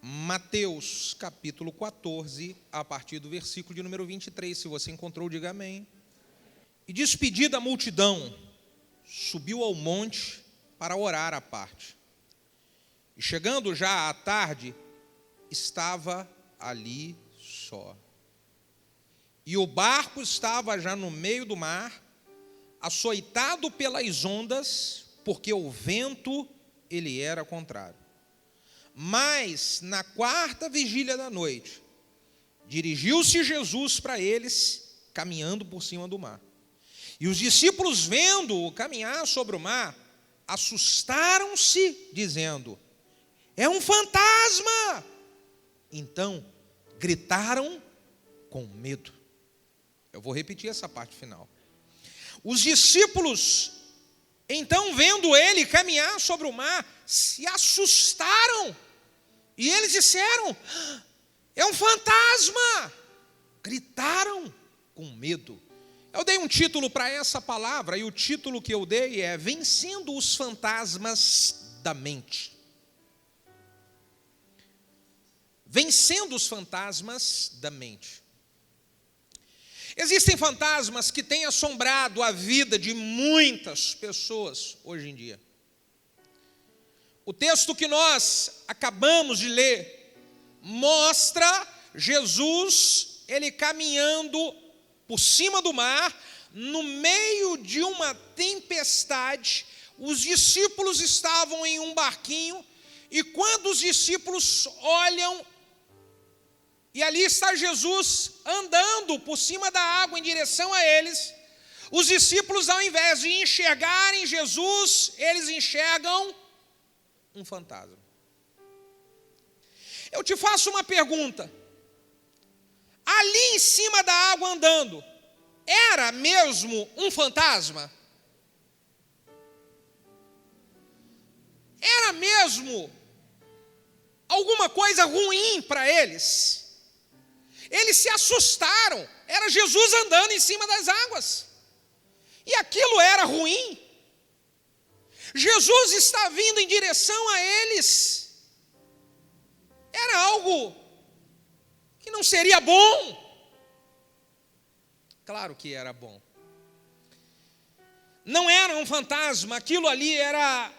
Mateus capítulo 14, a partir do versículo de número 23. Se você encontrou, diga amém. E despedida a multidão, subiu ao monte para orar à parte. E chegando já à tarde, estava ali só. E o barco estava já no meio do mar, açoitado pelas ondas, porque o vento ele era contrário. Mas, na quarta vigília da noite, dirigiu-se Jesus para eles, caminhando por cima do mar. E os discípulos, vendo-o caminhar sobre o mar, assustaram-se, dizendo: é um fantasma! Então, gritaram com medo. Eu vou repetir essa parte final. Os discípulos, então, vendo ele caminhar sobre o mar, se assustaram. E eles disseram: é um fantasma! Gritaram com medo. Eu dei um título para essa palavra, e o título que eu dei é Vencendo os Fantasmas da Mente. Vencendo os fantasmas da mente. Existem fantasmas que têm assombrado a vida de muitas pessoas hoje em dia. O texto que nós acabamos de ler mostra Jesus, ele caminhando por cima do mar, no meio de uma tempestade. Os discípulos estavam em um barquinho, e quando os discípulos olham, e ali está Jesus andando por cima da água em direção a eles, os discípulos, ao invés de enxergarem Jesus, eles enxergam um fantasma. Eu te faço uma pergunta. Ali em cima da água andando, era mesmo um fantasma? Era mesmo alguma coisa ruim para eles? Eles se assustaram. Era Jesus andando em cima das águas. E aquilo era ruim. Jesus está vindo em direção a eles. Era algo que não seria bom. Claro que era bom. Não era um fantasma, aquilo ali era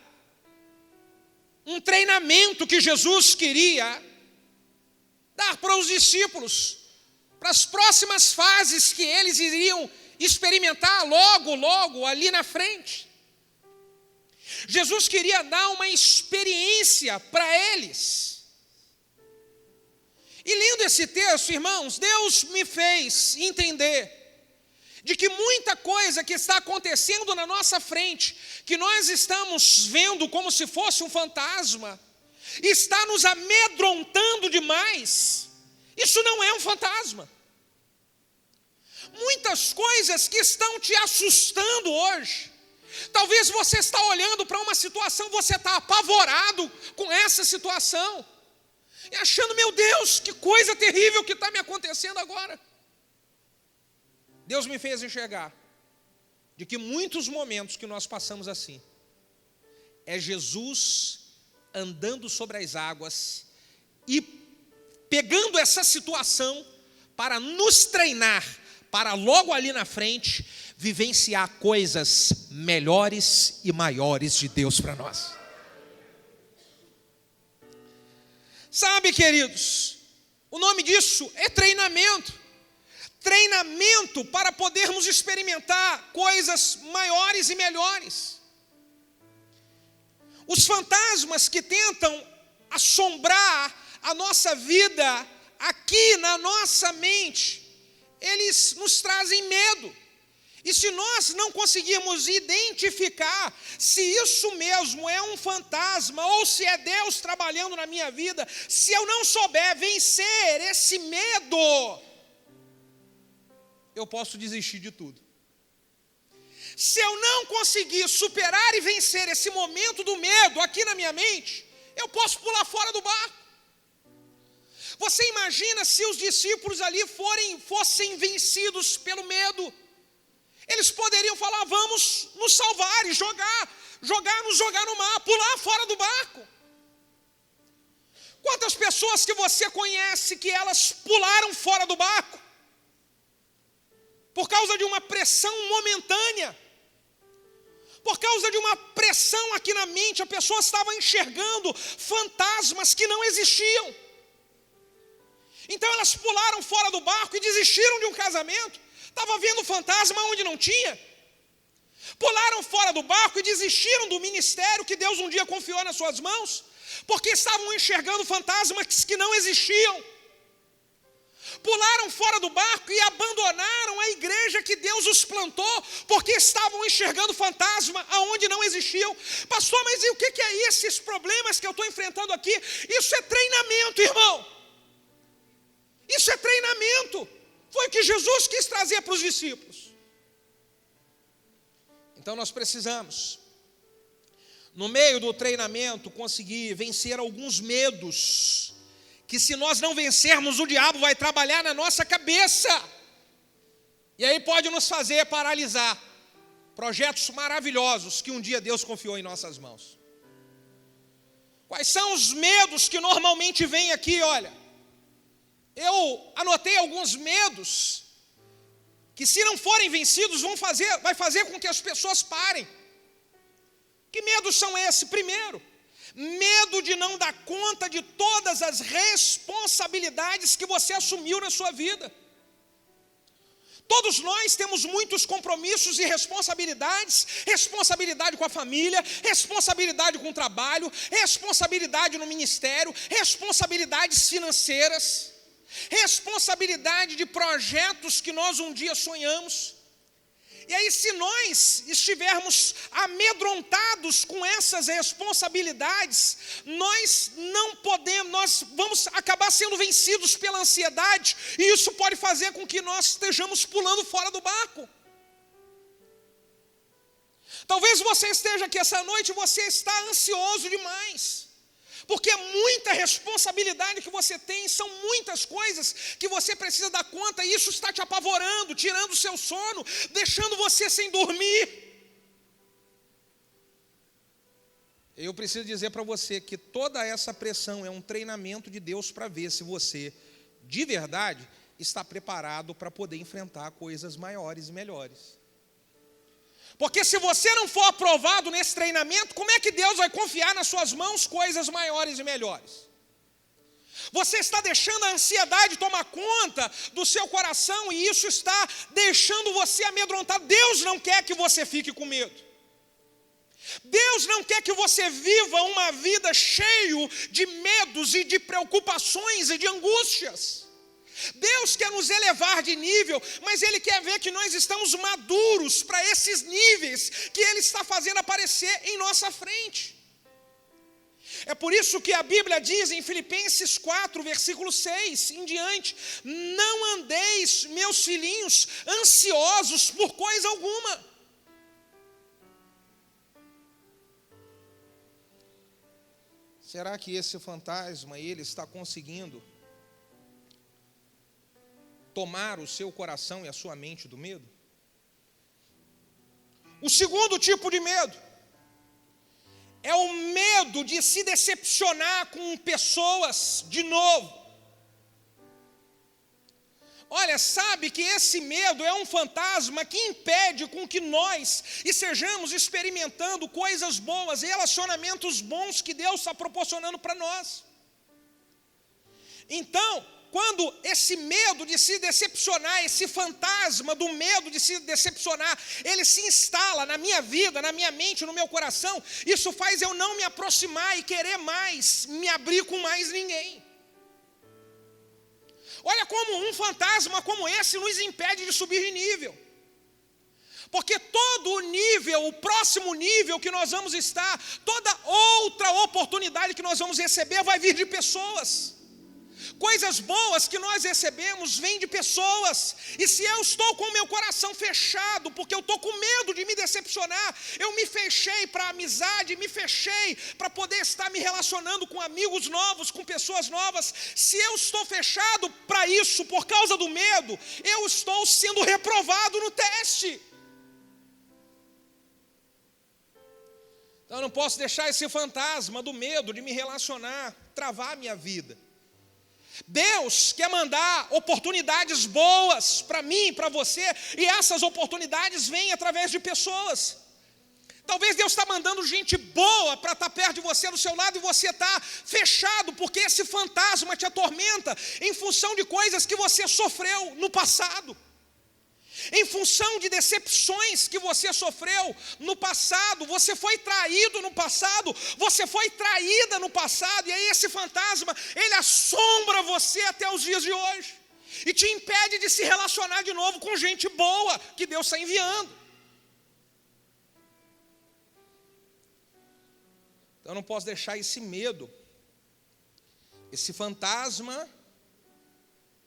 um treinamento que Jesus queria dar para os discípulos, para as próximas fases que eles iriam experimentar logo ali na frente. Jesus queria dar uma experiência para eles. E lendo esse texto, irmãos, Deus me fez entender de que muita coisa que está acontecendo na nossa frente, que nós estamos vendo como se fosse um fantasma, está nos amedrontando demais. Isso não é um fantasma. Muitas coisas que estão te assustando hoje, talvez você está olhando para uma situação, você está apavorado com essa situação, e achando, meu Deus, que coisa terrível que está me acontecendo agora. Deus me fez enxergar de que muitos momentos que nós passamos assim, é Jesus andando sobre as águas e pegando essa situação para nos treinar, para logo ali na frente vivenciar coisas melhores e maiores de Deus para nós. Sabe, queridos, o nome disso é treinamento. Treinamento para podermos experimentar coisas maiores e melhores. Os fantasmas que tentam assombrar a nossa vida aqui na nossa mente, eles nos trazem medo. E se nós não conseguirmos identificar se isso mesmo é um fantasma ou se é Deus trabalhando na minha vida, se eu não souber vencer esse medo, eu posso desistir de tudo. Se eu não conseguir superar e vencer esse momento do medo aqui na minha mente, eu posso pular fora do barco. Você imagina se os discípulos ali fossem vencidos pelo medo? Eles poderiam falar: vamos nos salvar e nos jogar no mar, pular fora do barco. Quantas pessoas que você conhece que elas pularam fora do barco por causa de uma pressão momentânea, por causa de uma pressão aqui na mente, a pessoa estava enxergando fantasmas que não existiam. Então elas pularam fora do barco e desistiram de um casamento. Estava vendo fantasma onde não tinha. Pularam fora do barco e desistiram do ministério que Deus um dia confiou nas suas mãos, porque estavam enxergando fantasmas que não existiam. Pularam fora do barco e abandonaram a igreja que Deus os plantou, porque estavam enxergando fantasma aonde não existiam. Pastor, mas e o que é isso, esses problemas que eu estou enfrentando aqui? Isso é treinamento, irmão. Isso é treinamento. Foi o que Jesus quis trazer para os discípulos. Então nós precisamos, no meio do treinamento, conseguir vencer alguns medos, que se nós não vencermos, o diabo vai trabalhar na nossa cabeça, e aí pode nos fazer paralisar projetos maravilhosos que um dia Deus confiou em nossas mãos. Quais são os medos que normalmente vêm aqui? Olha, eu anotei alguns medos que, se não forem vencidos, vai fazer com que as pessoas parem. Que medos são esses? Primeiro, medo de não dar conta de todas as responsabilidades que você assumiu na sua vida. Todos nós temos muitos compromissos e responsabilidades, responsabilidade com a família, responsabilidade com o trabalho, responsabilidade no ministério, responsabilidades financeiras, responsabilidade de projetos que nós um dia sonhamos. E aí, se nós estivermos amedrontados com essas responsabilidades, nós vamos acabar sendo vencidos pela ansiedade, e isso pode fazer com que nós estejamos pulando fora do barco. Talvez você esteja aqui essa noite e você está ansioso demais, porque é muita responsabilidade que você tem, são muitas coisas que você precisa dar conta, e isso está te apavorando, tirando o seu sono, deixando você sem dormir. Eu preciso dizer para você que toda essa pressão é um treinamento de Deus para ver se você, de verdade, está preparado para poder enfrentar coisas maiores e melhores. Porque se você não for aprovado nesse treinamento, como é que Deus vai confiar nas suas mãos coisas maiores e melhores? Você está deixando a ansiedade tomar conta do seu coração, e isso está deixando você amedrontado. Deus não quer que você fique com medo. Deus não quer que você viva uma vida cheia de medos e de preocupações e de angústias. Deus quer nos elevar de nível, mas Ele quer ver que nós estamos maduros para esses níveis que Ele está fazendo aparecer em nossa frente. É por isso que a Bíblia diz em Filipenses 4, versículo 6 em diante: não andeis, meus filhinhos, ansiosos por coisa alguma. Será que esse fantasma, ele está conseguindo tomar o seu coração e a sua mente do medo? O segundo tipo de medo é o medo de se decepcionar com pessoas de novo. Olha, sabe que esse medo é um fantasma que impede com que nós estejamos experimentando coisas boas, relacionamentos bons que Deus está proporcionando para nós. Então, quando esse medo de se decepcionar, esse fantasma do medo de se decepcionar, ele se instala na minha vida, na minha mente, no meu coração, isso faz eu não me aproximar e querer mais me abrir com mais ninguém. Olha como um fantasma como esse nos impede de subir de nível. Porque todo o nível, o próximo nível que nós vamos estar, toda outra oportunidade que nós vamos receber vai vir de pessoas. Coisas boas que nós recebemos vêm de pessoas. E se eu estou com o meu coração fechado, porque eu estou com medo de me decepcionar, eu me fechei para a amizade, me fechei para poder estar me relacionando com amigos novos, com pessoas novas. Se eu estou fechado para isso por causa do medo, eu estou sendo reprovado no teste. Então eu não posso deixar esse fantasma do medo de me relacionar travar a minha vida. Deus quer mandar oportunidades boas para mim e para você, e essas oportunidades vêm através de pessoas. Talvez Deus está mandando gente boa para estar perto de você, do seu lado, e você está fechado, porque esse fantasma te atormenta em função de coisas que você sofreu no passado, em função de decepções que você sofreu no passado. Você foi traído no passado, você foi traída no passado, e aí esse fantasma, ele assombra você até os dias de hoje, e te impede de se relacionar de novo com gente boa que Deus está enviando. Então eu não posso deixar esse medo, esse fantasma,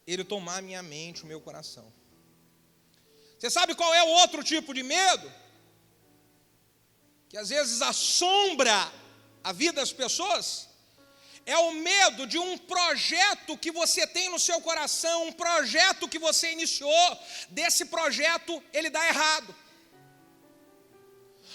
ele tomar a minha mente, o meu coração. Você sabe qual é o outro tipo de medo? Que às vezes assombra a vida das pessoas? É o medo de um projeto que você tem no seu coração, um projeto que você iniciou, desse projeto ele dá errado.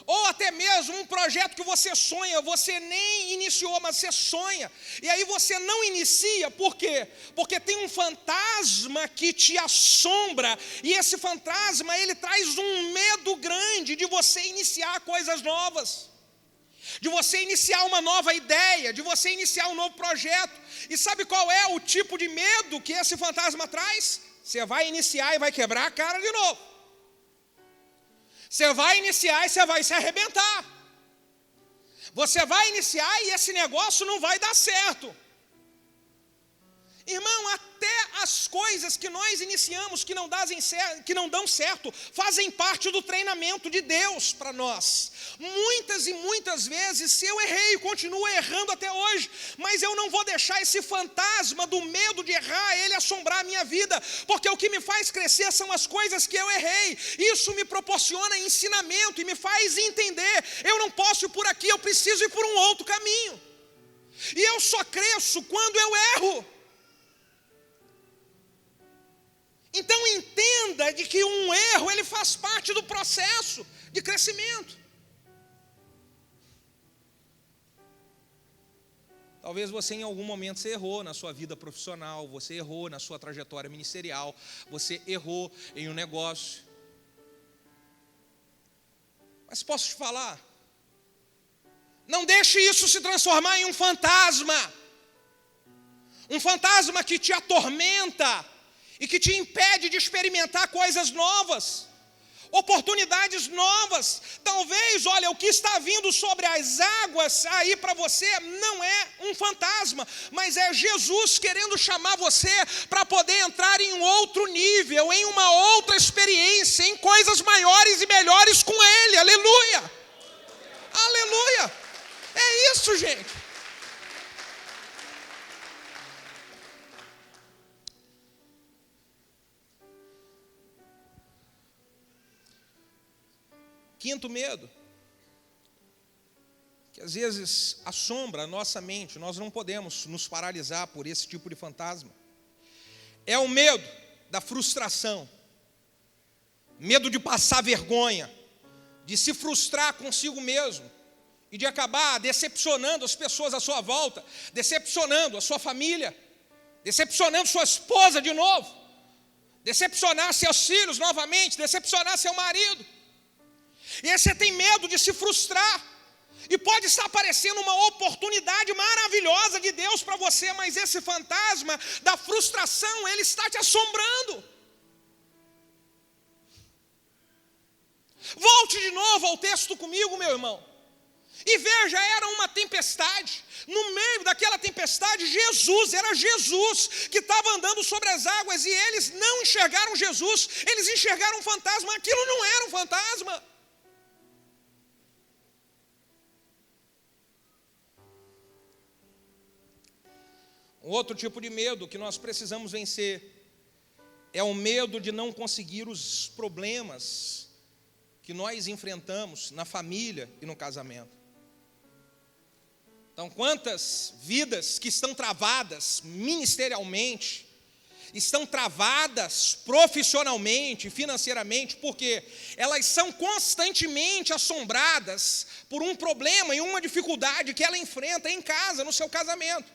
Ou até mesmo um projeto que você sonha, você nem iniciou, mas você sonha, e aí você não inicia. Por quê? Porque tem um fantasma que te assombra, e esse fantasma, ele traz um medo grande de você iniciar coisas novas, de você iniciar uma nova ideia, de você iniciar um novo projeto. E sabe qual é o tipo de medo que esse fantasma traz? Você vai iniciar e vai quebrar a cara de novo. Você vai iniciar e você vai se arrebentar. Você vai iniciar e esse negócio não vai dar certo. Irmão, até as coisas que nós iniciamos que não dão certo, fazem parte do treinamento de Deus para nós. Muitas e muitas vezes, se eu errei, continuo errando até hoje, mas eu não vou deixar esse fantasma do medo de errar, ele assombrar a minha vida, porque o que me faz crescer são as coisas que eu errei. Isso me proporciona ensinamento e me faz entender, eu não posso ir por aqui, eu preciso ir por um outro caminho. E eu só cresço quando eu erro. Então entenda de que um erro, ele faz parte do processo de crescimento. Talvez você em algum momento você errou na sua vida profissional, você errou na sua trajetória ministerial, você errou em um negócio. Mas posso te falar, não deixe isso se transformar em um fantasma que te atormenta e que te impede de experimentar coisas novas, oportunidades novas. Talvez, olha, o que está vindo sobre as águas aí para você não é um fantasma, mas é Jesus querendo chamar você para poder entrar em um outro nível, em uma outra experiência, em coisas maiores e melhores com Ele. Aleluia! Aleluia! É isso, gente. Quinto medo, que às vezes assombra a nossa mente, nós não podemos nos paralisar por esse tipo de fantasma, é o medo da frustração, medo de passar vergonha, de se frustrar consigo mesmo e de acabar decepcionando as pessoas à sua volta, decepcionando a sua família, decepcionando sua esposa de novo, decepcionar seus filhos novamente, decepcionar seu marido. E aí você tem medo de se frustrar, e pode estar aparecendo uma oportunidade maravilhosa de Deus para você, mas esse fantasma da frustração, ele está te assombrando. Volte de novo ao texto comigo, meu irmão, e veja, era uma tempestade. No meio daquela tempestade, era Jesus que estava andando sobre as águas, e eles não enxergaram Jesus, eles enxergaram um fantasma. Aquilo não era um fantasma. Um outro tipo de medo que nós precisamos vencer é o medo de não conseguir os problemas que nós enfrentamos na família e no casamento. Então, quantas vidas que estão travadas ministerialmente, estão travadas profissionalmente, financeiramente, porque elas são constantemente assombradas por um problema e uma dificuldade que ela enfrenta em casa, no seu casamento.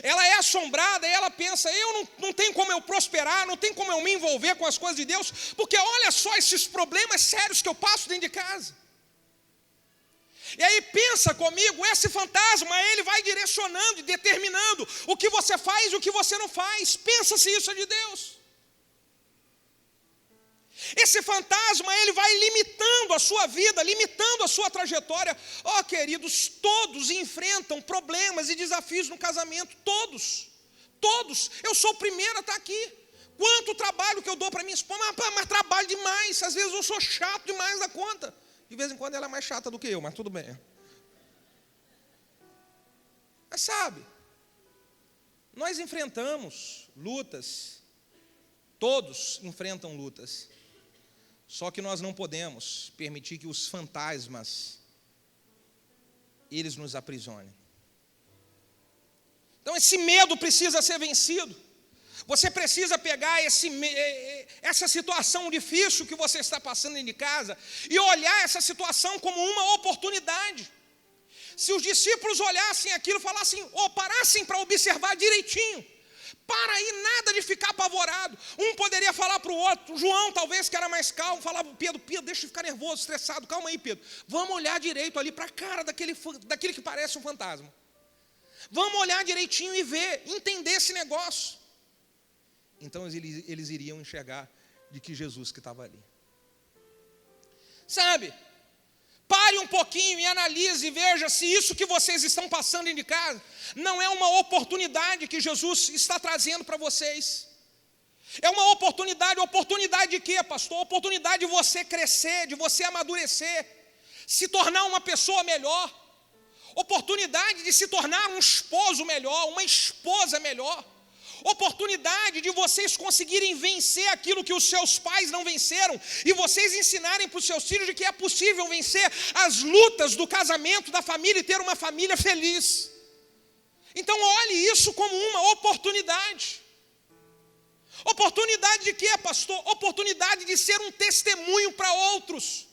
Ela é assombrada e ela pensa, não tem como eu prosperar, não tem como eu me envolver com as coisas de Deus, porque olha só esses problemas sérios que eu passo dentro de casa. E aí pensa comigo, esse fantasma, ele vai direcionando e determinando o que você faz e o que você não faz. Pensa se isso é de Deus. Esse fantasma, ele vai limitando a sua vida, limitando a sua trajetória. Queridos, todos enfrentam problemas e desafios no casamento, todos. Eu sou o primeiro a estar aqui. Quanto trabalho que eu dou para minha esposa, mas trabalho demais, às vezes eu sou chato demais da conta. De vez em quando ela é mais chata do que eu, mas tudo bem. Mas sabe, nós enfrentamos lutas, todos enfrentam lutas, só que nós não podemos permitir que os fantasmas, eles nos aprisionem. Então esse medo precisa ser vencido. Você precisa pegar essa situação difícil que você está passando dentro de casa e olhar essa situação como uma oportunidade. Se os discípulos olhassem aquilo e falassem, parassem para observar direitinho, para aí nada de ficar apavorado. Um poderia falar para o outro, João talvez que era mais calmo, falava para Pedro, deixa de ficar nervoso, estressado, calma aí Pedro, vamos olhar direito ali para a cara daquele que parece um fantasma. Vamos olhar direitinho e ver, entender esse negócio. Então eles iriam enxergar de que Jesus que estava ali. Sabe, pare um pouquinho e analise e veja se isso que vocês estão passando dentro de casa não é uma oportunidade que Jesus está trazendo para vocês. É uma oportunidade de quê, pastor? Oportunidade de você crescer, de você amadurecer, se tornar uma pessoa melhor. Oportunidade de se tornar um esposo melhor, uma esposa melhor. Oportunidade de vocês conseguirem vencer aquilo que os seus pais não venceram e vocês ensinarem para os seus filhos de que é possível vencer as lutas do casamento, da família e ter uma família feliz. Então olhe isso como uma oportunidade. Oportunidade de quê, pastor? Oportunidade de ser um testemunho para outros.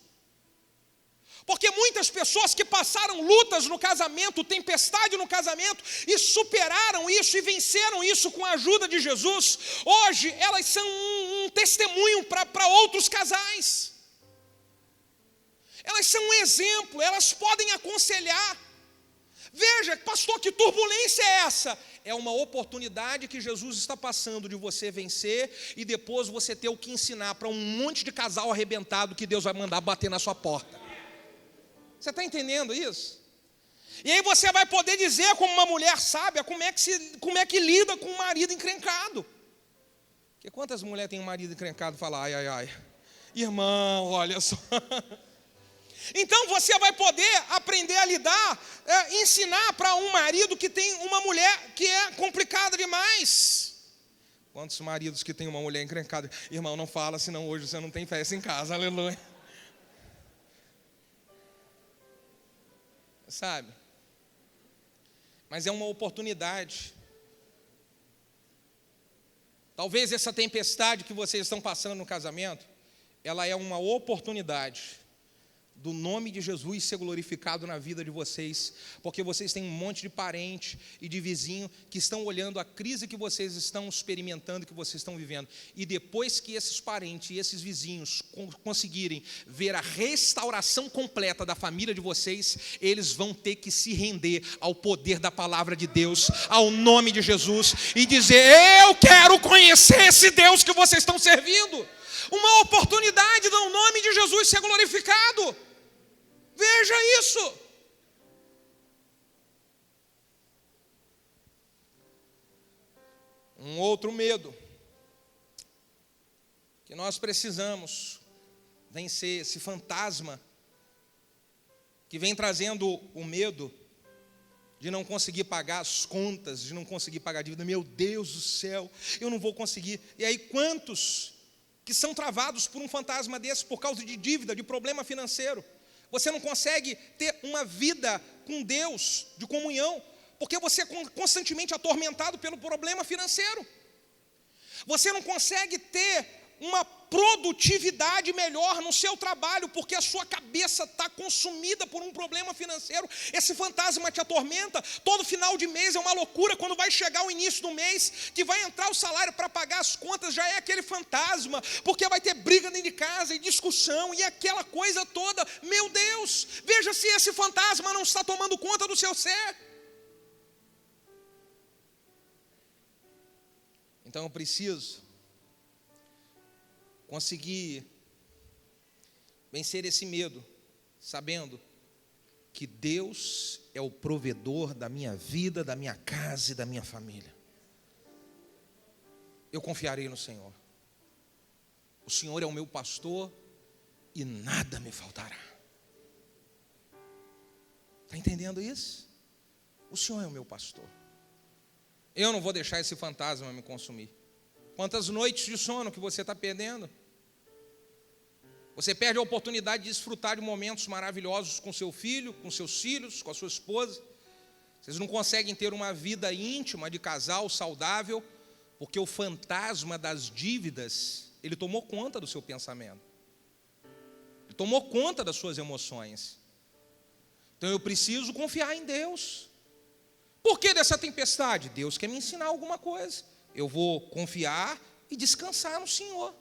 Porque muitas pessoas que passaram lutas no casamento, tempestade no casamento, e superaram isso e venceram isso com a ajuda de Jesus, hoje elas são um testemunho para outros casais. Elas são um exemplo, elas podem aconselhar. Veja, pastor, que turbulência é essa? É uma oportunidade que Jesus está passando de você vencer e depois você ter o que ensinar para um monte de casal arrebentado que Deus vai mandar bater na sua porta. Você está entendendo isso? E aí você vai poder dizer como uma mulher sábia como é que lida com um marido encrencado. Porque quantas mulheres têm um marido encrencado e falam, ai, irmão, olha só. Então você vai poder aprender a lidar, ensinar para um marido que tem uma mulher que é complicada demais. Quantos maridos que têm uma mulher encrencada? Irmão, não fala, senão hoje você não tem festa em casa, aleluia. Sabe? Mas é uma oportunidade. Talvez essa tempestade que vocês estão passando no casamento, ela é uma oportunidade do nome de Jesus ser glorificado na vida de vocês, porque vocês têm um monte de parente e de vizinho que estão olhando a crise que vocês estão experimentando, que vocês estão vivendo, e depois que esses parentes e esses vizinhos conseguirem ver a restauração completa da família de vocês, eles vão ter que se render ao poder da palavra de Deus, ao nome de Jesus, e dizer, eu quero conhecer esse Deus que vocês estão servindo. Uma oportunidade do nome de Jesus ser glorificado. Veja isso. Um outro medo que nós precisamos vencer, esse fantasma que vem trazendo o medo de não conseguir pagar as contas, de não conseguir pagar a dívida. Meu Deus do céu, eu não vou conseguir. E aí quantos que são travados por um fantasma desse por causa de dívida, de problema financeiro? Você não consegue ter uma vida com Deus, de comunhão, porque você é constantemente atormentado pelo problema financeiro. Você não consegue ter uma produtividade melhor no seu trabalho, porque a sua cabeça está consumida por um problema financeiro. Esse fantasma te atormenta. Todo final de mês é uma loucura. Quando vai chegar o início do mês, que vai entrar o salário para pagar as contas, já é aquele fantasma, porque vai ter briga dentro de casa e discussão e aquela coisa toda. Meu Deus, veja se esse fantasma não está tomando conta do seu ser. Então eu preciso conseguir vencer esse medo, sabendo que Deus é o provedor da minha vida, da minha casa e da minha família. Eu confiarei no Senhor. O Senhor é o meu pastor e nada me faltará. Está entendendo isso? O Senhor é o meu pastor. Eu não vou deixar esse fantasma me consumir. Quantas noites de sono que você está perdendo? Você perde a oportunidade de desfrutar de momentos maravilhosos com seu filho, com seus filhos, com a sua esposa. Vocês não conseguem ter uma vida íntima de casal saudável, porque o fantasma das dívidas, ele tomou conta do seu pensamento. Ele tomou conta das suas emoções. Então eu preciso confiar em Deus. Por que dessa tempestade? Deus quer me ensinar alguma coisa. Eu vou confiar e descansar no Senhor.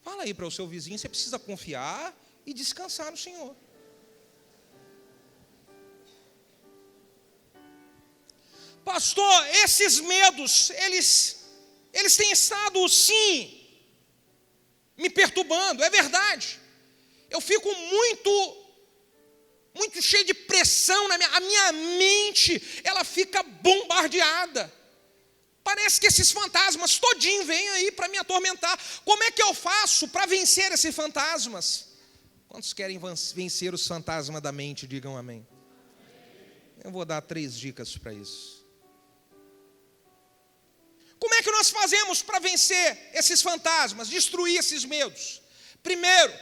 Fala aí para o seu vizinho, você precisa confiar e descansar no Senhor. Pastor, esses medos, eles têm estado, sim, me perturbando, é verdade. Eu fico muito cheio de pressão, a minha mente, ela fica bombardeada. Parece que esses fantasmas todinho vêm aí para me atormentar. Como é que eu faço para vencer esses fantasmas? Quantos querem vencer os fantasmas da mente? Digam amém. Eu vou dar 3 dicas para isso. Como é que nós fazemos para vencer esses fantasmas, destruir esses medos? Primeiro,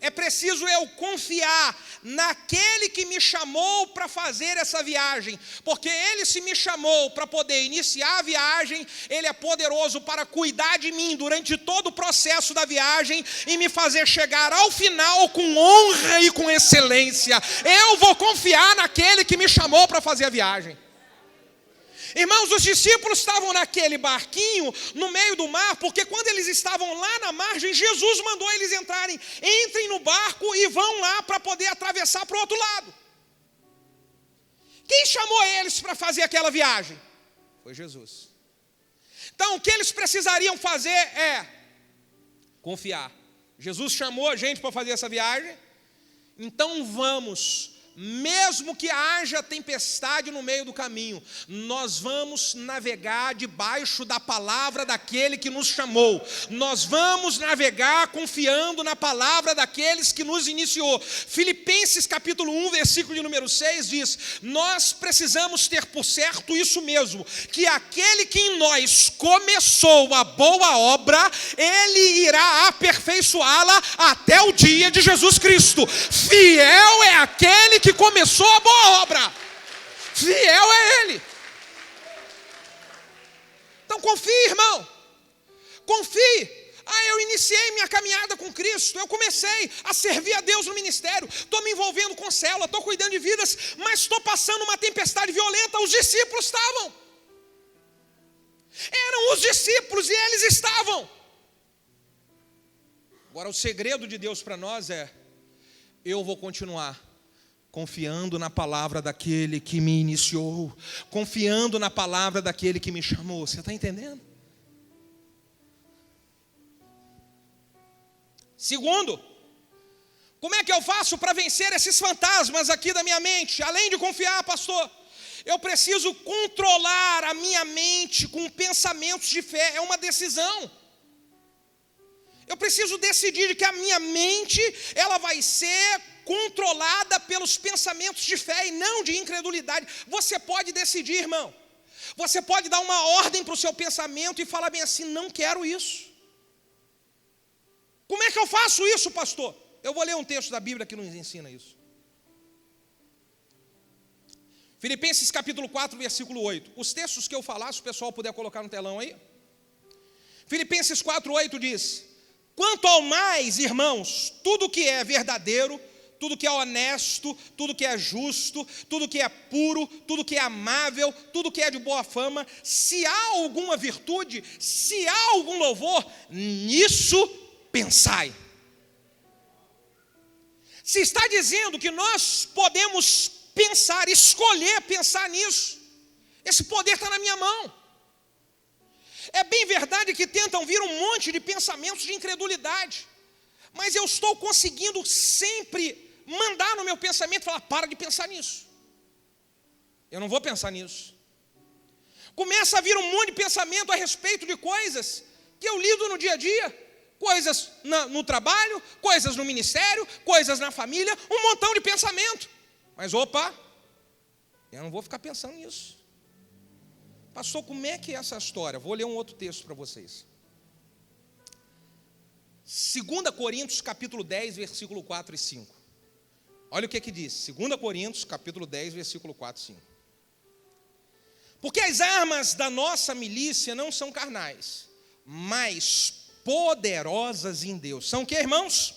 é preciso eu confiar naquele que me chamou para fazer essa viagem, porque ele se me chamou para poder iniciar a viagem, ele é poderoso para cuidar de mim durante todo o processo da viagem e me fazer chegar ao final com honra e com excelência. Eu vou confiar naquele que me chamou para fazer a viagem. Irmãos, os discípulos estavam naquele barquinho, no meio do mar, porque quando eles estavam lá na margem, Jesus mandou eles entrarem. Entrem no barco e vão lá para poder atravessar para o outro lado. Quem chamou eles para fazer aquela viagem? Foi Jesus. Então, o que eles precisariam fazer é confiar. Jesus chamou a gente para fazer essa viagem, então vamos. Mesmo que haja tempestade no meio do caminho, nós vamos navegar debaixo da palavra daquele que nos chamou. Nós vamos navegar confiando na palavra daqueles que nos iniciou. Filipenses capítulo 1, versículo de número 6 diz: nós precisamos ter por certo isso mesmo, que aquele que em nós começou a boa obra, ele irá aperfeiçoá-la até o dia de Jesus Cristo. Fiel é aquele que começou a boa obra. Fiel é ele. Então confie, irmão. Confie. Eu iniciei minha caminhada com Cristo, eu comecei a servir a Deus no ministério, estou me envolvendo com célula, estou cuidando de vidas, mas estou passando uma tempestade violenta. Os discípulos estavam. Eram os discípulos e eles estavam. Agora o segredo de Deus para nós é: eu vou continuar confiando na palavra daquele que me iniciou, confiando na palavra daquele que me chamou. Você está entendendo? Segundo, como é que eu faço para vencer esses fantasmas aqui da minha mente? Além de confiar, pastor, eu preciso controlar a minha mente com pensamentos de fé. É uma decisão. Eu preciso decidir que a minha mente, ela vai ser controlada pelos pensamentos de fé e não de incredulidade. Você pode decidir, irmão. Você pode dar uma ordem para o seu pensamento e falar bem assim: não quero isso. Como é que eu faço isso, pastor? Eu vou ler um texto da Bíblia que nos ensina isso. Filipenses capítulo 4, versículo 8. Os textos que eu falar, se o pessoal puder colocar no telão aí. Filipenses 4:8 diz: quanto ao mais, irmãos, tudo que é verdadeiro, tudo que é honesto, tudo que é justo, tudo que é puro, tudo que é amável, tudo que é de boa fama, se há alguma virtude, se há algum louvor, nisso pensai. Se está dizendo que nós podemos pensar, escolher pensar nisso, esse poder está na minha mão. É bem verdade que tentam vir um monte de pensamentos de incredulidade, mas eu estou conseguindo sempre mandar no meu pensamento, falar, para de pensar nisso. Eu não vou pensar nisso. Começa a vir um monte de pensamento a respeito de coisas que eu lido no dia a dia, coisas no trabalho, coisas no ministério, coisas na família, um montão de pensamento. Mas opa, eu não vou ficar pensando nisso. Pastor, como é que é essa história? Vou ler um outro texto para vocês. 2 Coríntios capítulo 10, versículo 4 e 5. Olha o que diz, 2 Coríntios capítulo 10, versículo 4 e 5. Porque as armas da nossa milícia não são carnais, mas poderosas em Deus. São o que, irmãos?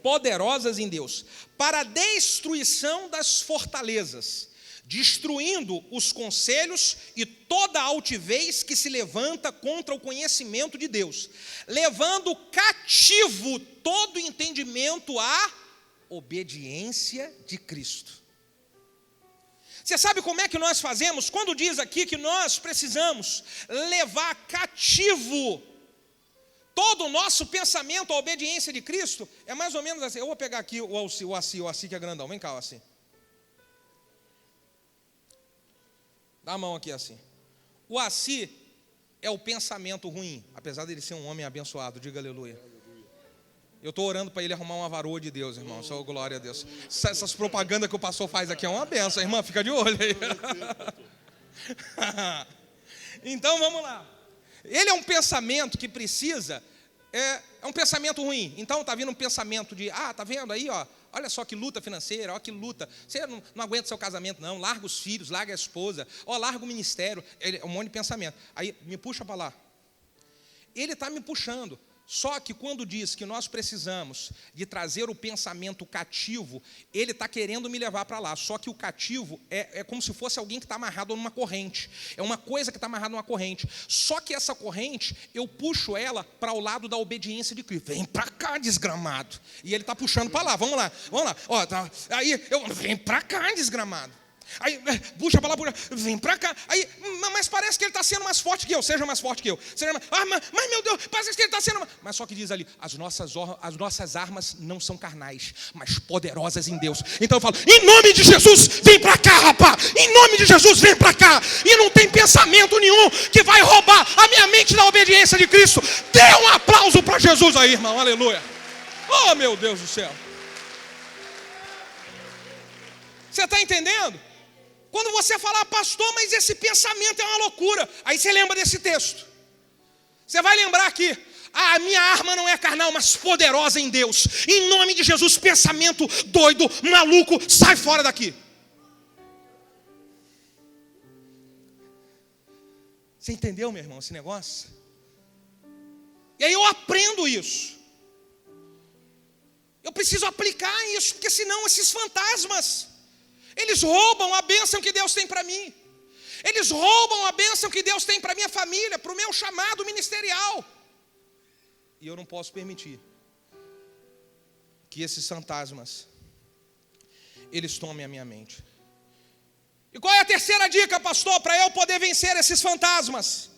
Poderosas em Deus, para a destruição das fortalezas, destruindo os conselhos e toda altivez que se levanta contra o conhecimento de Deus, levando cativo todo entendimento à obediência de Cristo. Você sabe como é que nós fazemos? Quando diz aqui que nós precisamos levar cativo todo o nosso pensamento à obediência de Cristo, é mais ou menos assim. Eu vou pegar aqui o Assi que é grandão. Vem cá, o Assi. Dá a mão aqui assim. O Assi é o pensamento ruim, apesar dele ser um homem abençoado, diga aleluia. Eu estou orando para ele arrumar uma varoa de Deus, irmão, só glória a Deus. Essas propagandas que o pastor faz aqui é uma benção, irmã, fica de olho aí. Então vamos lá. Ele é um pensamento que precisa, é um pensamento ruim. Então está vindo um pensamento de, tá vendo aí, ó, olha só que luta financeira, ó que luta. Você não aguenta seu casamento não, larga os filhos, larga a esposa, larga o ministério, um monte de pensamento. Aí me puxa para lá. Ele está me puxando. Só que quando diz que nós precisamos de trazer o pensamento cativo, ele está querendo me levar para lá. Só que o cativo é como se fosse alguém que está amarrado numa corrente. É uma coisa que está amarrada numa corrente. Só que essa corrente, eu puxo ela para o lado da obediência de Cristo. Vem para cá, desgramado. E ele está puxando para lá. Vamos lá. Ó, tá. Aí vem para cá, desgramado. Aí, puxa para lá, vem para cá. Aí, mas parece que ele está sendo mais forte que eu. Seja mais forte que eu. Mas meu Deus, parece que ele está sendo. Mas só que diz ali: as nossas armas não são carnais, mas poderosas em Deus. Então eu falo: em nome de Jesus, vem para cá, rapaz. Em nome de Jesus, vem para cá. E não tem pensamento nenhum que vai roubar a minha mente da obediência de Cristo. Dê um aplauso para Jesus aí, irmão. Aleluia. Oh, meu Deus do céu. Você está entendendo? Quando você falar, pastor, mas esse pensamento é uma loucura, aí você lembra desse texto. Você vai lembrar que a minha arma não é carnal, mas poderosa em Deus. Em nome de Jesus, pensamento doido, maluco, sai fora daqui. Você entendeu, meu irmão, esse negócio? E aí eu aprendo isso. Eu preciso aplicar isso, porque senão esses fantasmas, eles roubam a bênção que Deus tem para mim. Eles roubam a bênção que Deus tem para minha família, para o meu chamado ministerial. E eu não posso permitir que esses fantasmas, eles tomem a minha mente. E qual é a terceira dica, pastor, para eu poder vencer esses fantasmas?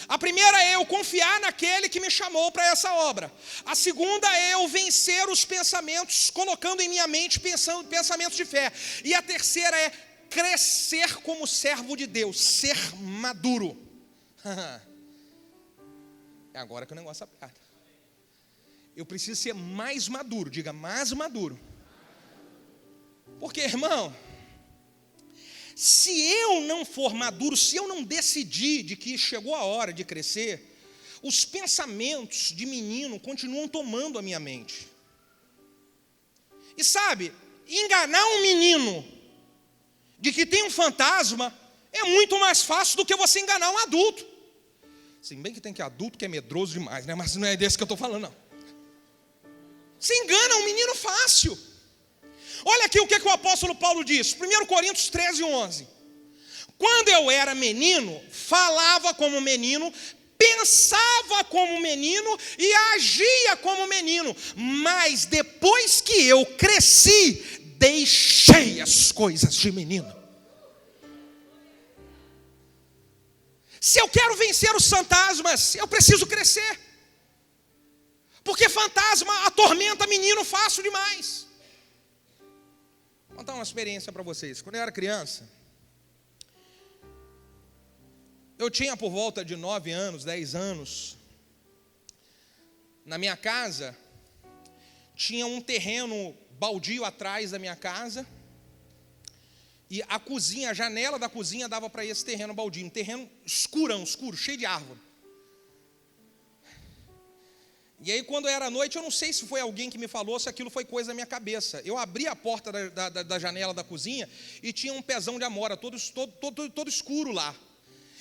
A primeira é eu confiar naquele que me chamou para essa obra. A segunda é eu vencer os pensamentos, colocando em minha mente pensamentos de fé. E a terceira é crescer como servo de Deus, ser maduro. É agora que o negócio aperta. Eu preciso ser mais maduro, diga mais maduro. Porque, irmão, se eu não for maduro, se eu não decidir de que chegou a hora de crescer, os pensamentos de menino continuam tomando a minha mente. E sabe, enganar um menino de que tem um fantasma é muito mais fácil do que você enganar um adulto. Se bem que tem que adulto que é medroso demais, né? Mas não é desse que eu estou falando, não. Se engana um menino fácil. Olha aqui o que o apóstolo Paulo diz, 1 Coríntios 13:11. Quando eu era menino, falava como menino, pensava como menino e agia como menino. Mas depois que eu cresci, deixei as coisas de menino. Se eu quero vencer os fantasmas, eu preciso crescer. Porque fantasma atormenta menino fácil demais. Vou contar uma experiência para vocês. Quando eu era criança, eu tinha por volta de 9 anos, 10 anos. Na minha casa, tinha um terreno baldio atrás da minha casa. E a cozinha, a janela da cozinha dava para esse terreno baldio. Um terreno escuro, cheio de árvore. E aí quando era noite, eu não sei se foi alguém que me falou, se aquilo foi coisa da minha cabeça. Eu abri a porta da janela da cozinha e tinha um pezão de amora, todo escuro lá.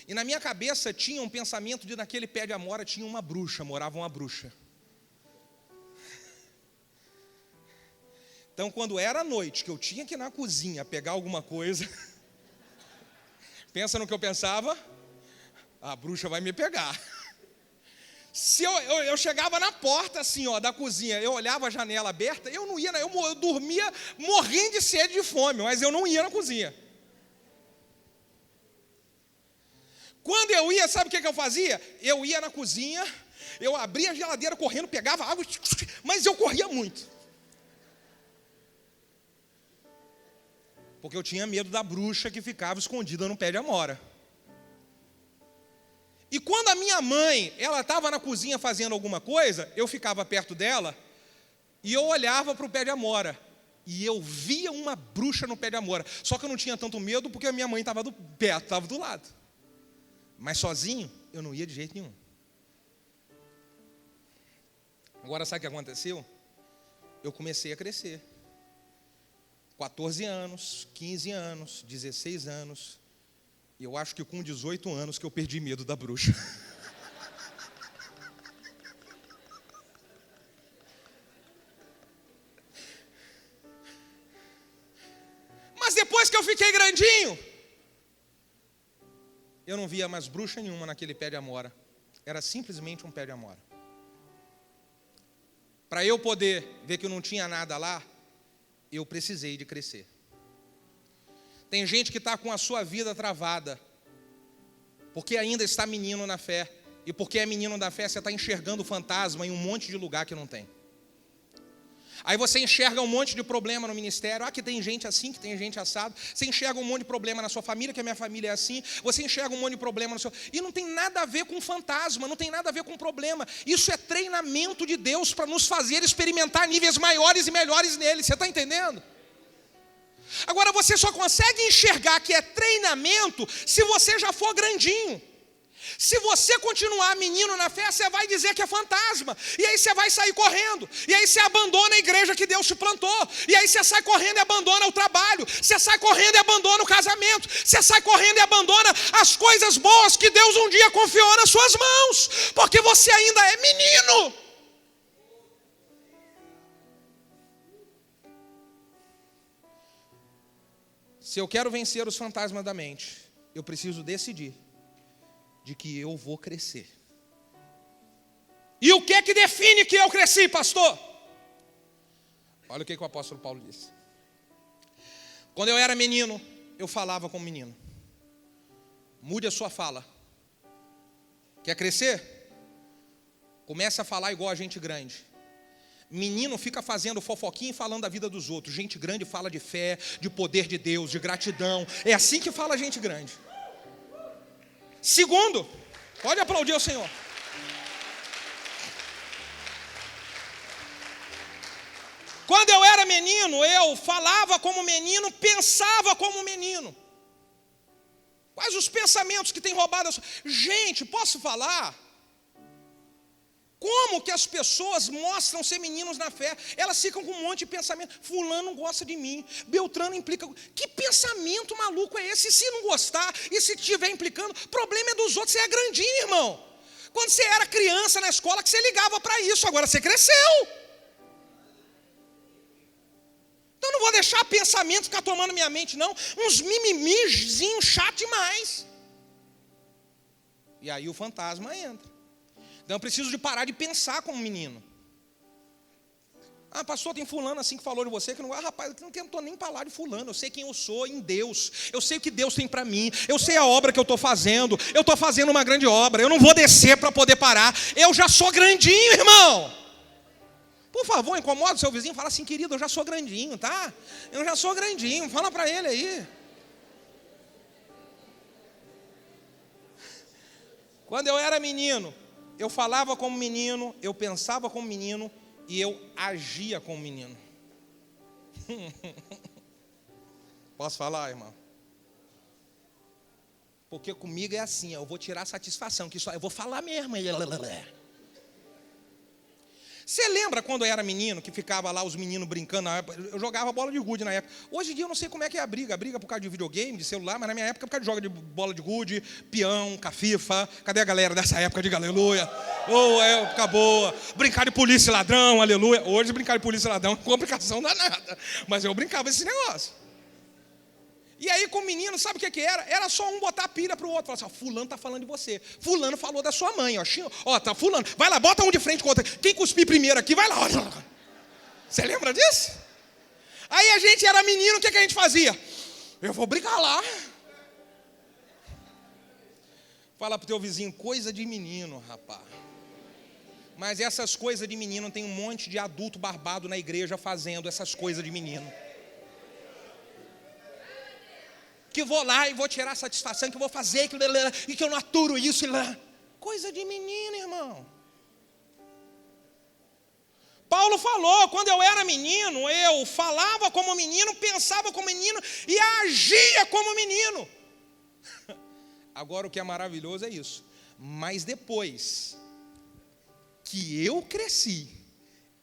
E na minha cabeça tinha um pensamento de naquele pé de amora tinha uma bruxa, morava uma bruxa. Então, quando era noite, que eu tinha que ir na cozinha pegar alguma coisa, pensa no que eu pensava, a bruxa vai me pegar. Se eu chegava na porta assim, ó, da cozinha, eu olhava a janela aberta, eu não ia, eu dormia morrendo de sede e de fome, mas eu não ia na cozinha. Quando eu ia, sabe o que eu fazia? Eu ia na cozinha, eu abria a geladeira correndo, pegava água, mas eu corria muito. Porque eu tinha medo da bruxa que ficava escondida no pé de amora. E quando a minha mãe, ela estava na cozinha fazendo alguma coisa, eu ficava perto dela e eu olhava para o pé de amora. E eu via uma bruxa no pé de amora. Só que eu não tinha tanto medo porque a minha mãe estava perto, estava do lado. Mas sozinho, eu não ia de jeito nenhum. Agora sabe o que aconteceu? Eu comecei a crescer. 14 anos, 15 anos, 16 anos. E eu acho que com 18 anos que eu perdi medo da bruxa. Mas depois que eu fiquei grandinho, eu não via mais bruxa nenhuma naquele pé de amora. Era simplesmente um pé de amora. Para eu poder ver que não tinha nada lá, eu precisei de crescer. Tem gente que está com a sua vida travada, porque ainda está menino na fé. E porque é menino na fé, você está enxergando fantasma em um monte de lugar que não tem. Aí você enxerga um monte de problema no ministério. Ah, que tem gente assim, que tem gente assado. Você enxerga um monte de problema na sua família, que a minha família é assim. Você enxerga um monte de problema no seu... E não tem nada a ver com fantasma, não tem nada a ver com problema. Isso é treinamento de Deus para nos fazer experimentar níveis maiores e melhores nele. Você está entendendo? Agora você só consegue enxergar que é treinamento se você já for grandinho. Se você continuar menino na fé, você vai dizer que é fantasma. E aí você vai sair correndo. E aí você abandona a igreja que Deus te plantou. E aí você sai correndo e abandona o trabalho. Você sai correndo e abandona o casamento. Você sai correndo e abandona as coisas boas que Deus um dia confiou nas suas mãos. Porque você ainda é menino. Se eu quero vencer os fantasmas da mente, eu preciso decidir de que eu vou crescer. E o que é que define que eu cresci, pastor? Olha o que o apóstolo Paulo disse. Quando eu era menino, eu falava como menino. Mude a sua fala. Quer crescer? Comece a falar igual a gente grande. Menino fica fazendo fofoquinha e falando da vida dos outros. Gente grande fala de fé, de poder de Deus, de gratidão. É assim que fala gente grande. Segundo, pode aplaudir o Senhor. Quando eu era menino, eu falava como menino, pensava como menino. Quais os pensamentos que têm roubado a sua... Gente, posso falar? Como que as pessoas mostram ser meninos na fé? Elas ficam com um monte de pensamento. Fulano não gosta de mim, Beltrano implica. Que pensamento maluco é esse? E se não gostar, e se estiver implicando, problema é dos outros. Você é grandinho, irmão. Quando você era criança na escola que você ligava para isso, agora você cresceu. Então eu não vou deixar pensamento ficar tomando minha mente, não. Uns mimimizinhos chato demais. E aí o fantasma entra. Então eu preciso de parar de pensar como menino. Ah, pastor, tem fulano assim que falou de você, que não... Ah, rapaz, eu não tentou nem falar de fulano. Eu sei quem eu sou em Deus. Eu sei o que Deus tem para mim. Eu sei a obra que eu estou fazendo. Eu estou fazendo uma grande obra. Eu não vou descer para poder parar. Eu já sou grandinho, irmão. Por favor, incomoda o seu vizinho. Fala assim, querido, eu já sou grandinho, tá? Eu já sou grandinho. Fala para ele aí. Quando eu era menino, eu falava como menino, eu pensava como menino e eu agia como menino. Posso falar, irmão? Porque comigo é assim, eu vou tirar satisfação, que só eu vou falar mesmo. Você lembra quando eu era menino, que ficava lá os meninos brincando? Eu jogava bola de gude na época. Hoje em dia eu não sei como é que é a briga por causa de videogame, de celular, mas na minha época por causa de jogo de bola de gude, peão, cafifa. Cadê a galera dessa época? Diga aleluia. Oh, época boa. Brincar de polícia e ladrão, aleluia. Hoje brincar de polícia e ladrão é uma complicação danada. Mas eu brincava esse negócio. E aí com o menino, sabe o que era? Era só um botar a pilha pro outro. Falar assim, ó, fulano tá falando de você. Fulano falou da sua mãe, ó, tá fulano. Vai lá, bota um de frente com o outro. Quem cuspir primeiro aqui, vai lá. Você lembra disso? Aí a gente era menino, o que a gente fazia? Eu vou brigar lá. Fala pro teu vizinho, coisa de menino, rapaz. Mas essas coisas de menino, tem um monte de adulto barbado na igreja fazendo essas coisas de menino. Que vou lá e vou tirar satisfação, que eu vou fazer, e que eu não aturo isso. Coisa de menino, irmão. Paulo falou, quando eu era menino, eu falava como menino, pensava como menino e agia como menino. Agora o que é maravilhoso é isso. Mas depois que eu cresci,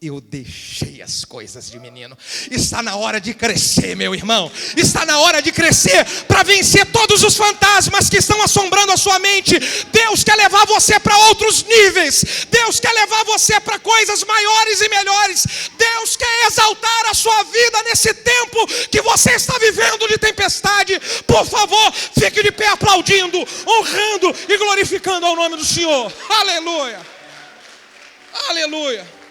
eu deixei as coisas de menino. Está na hora de crescer, meu irmão. Está na hora de crescer para vencer todos os fantasmas que estão assombrando a sua mente. Deus quer levar você para outros níveis. Deus quer levar você para coisas maiores e melhores. Deus quer exaltar a sua vida nesse tempo que você está vivendo de tempestade. Por favor, fique de pé aplaudindo, honrando e glorificando ao nome do Senhor. Aleluia. Aleluia.